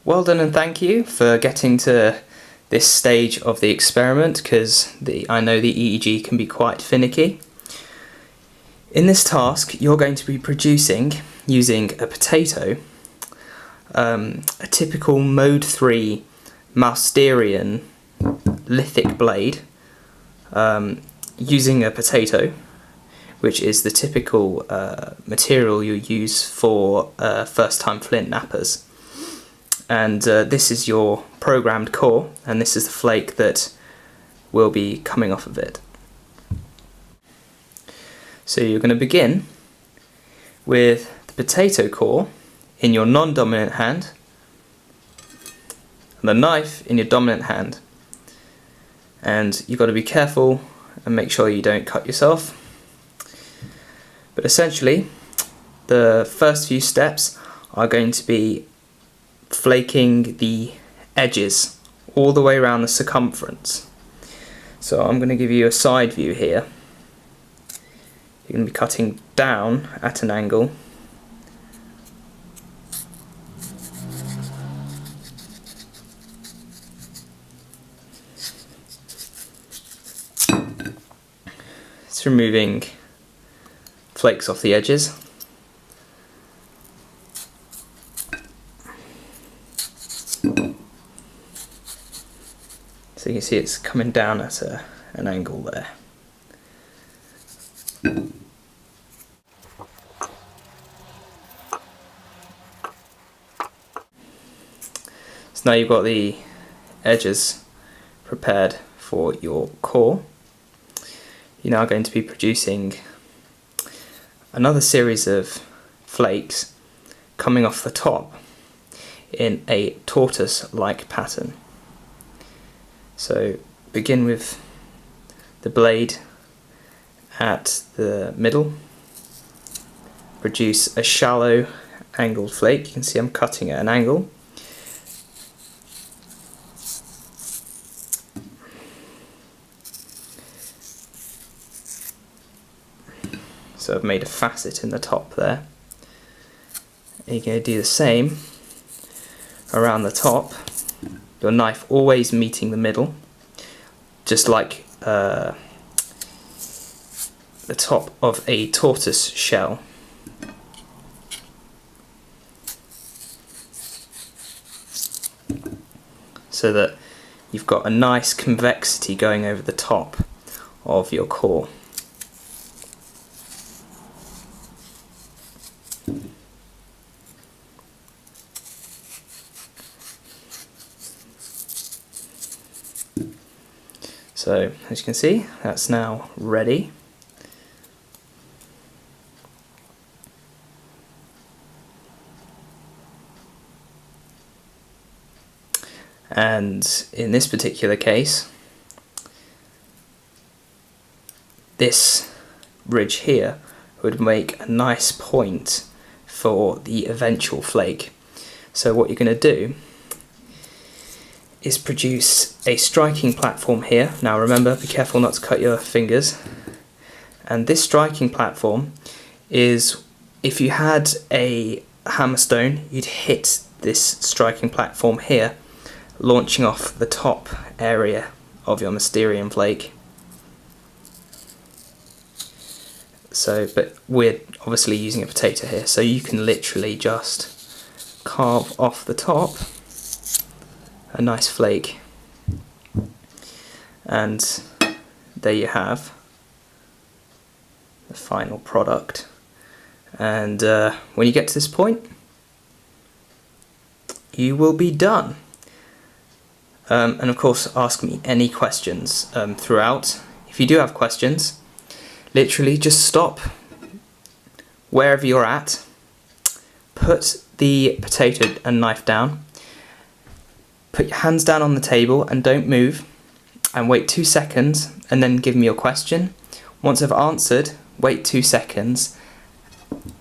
Well done, and thank you for getting to this stage of the experiment, because I know the EEG can be quite finicky. In this task, you're going to be producing, using a potato, a typical Mode 3 Mousterian lithic blade, using a potato, which is the typical material you use for first-time flint knappers. And this is your programmed core, and this is the flake that will be coming off of it. So you're going to begin with the potato core in your non-dominant hand, and the knife in your dominant hand. And you've got to be careful and make sure you don't cut yourself. But essentially, the first few steps are going to be flaking the edges all the way around the circumference. So I'm going to give you a side view here. You're going to be cutting down at an angle. It's removing flakes off the edges. So you can see it's coming down at an angle there. So now you've got the edges prepared for your core. You're now going to be producing another series of flakes coming off the top in a tortoise-like pattern. So begin with the blade at the middle, produce a shallow angled flake. You can see I'm cutting at an angle. So I've made a facet in the top there. And you're going to do the same around the top. Your knife always meeting the middle, just like the top of a tortoise shell. So that you've got a nice convexity going over the top of your core. So, as you can see, that's now ready. And in this particular case, this ridge here would make a nice point for the eventual flake. So what you're going to do is produce a striking platform here. Now remember, be careful not to cut your fingers. And this striking platform is, if you had a hammerstone, you'd hit this striking platform here, launching off the top area of your Mousterian flake. So, but we're obviously using a potato here, so you can literally just carve off the top a nice flake, and there you have the final product. And when you get to this point, you will be done. And of course, ask me any questions throughout. If you do have questions, literally just stop wherever you're at, put the potato and knife down, put your hands down on the table and don't move, and wait 2 seconds, and then give me your question. Once I've answered, wait 2 seconds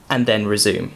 and then resume.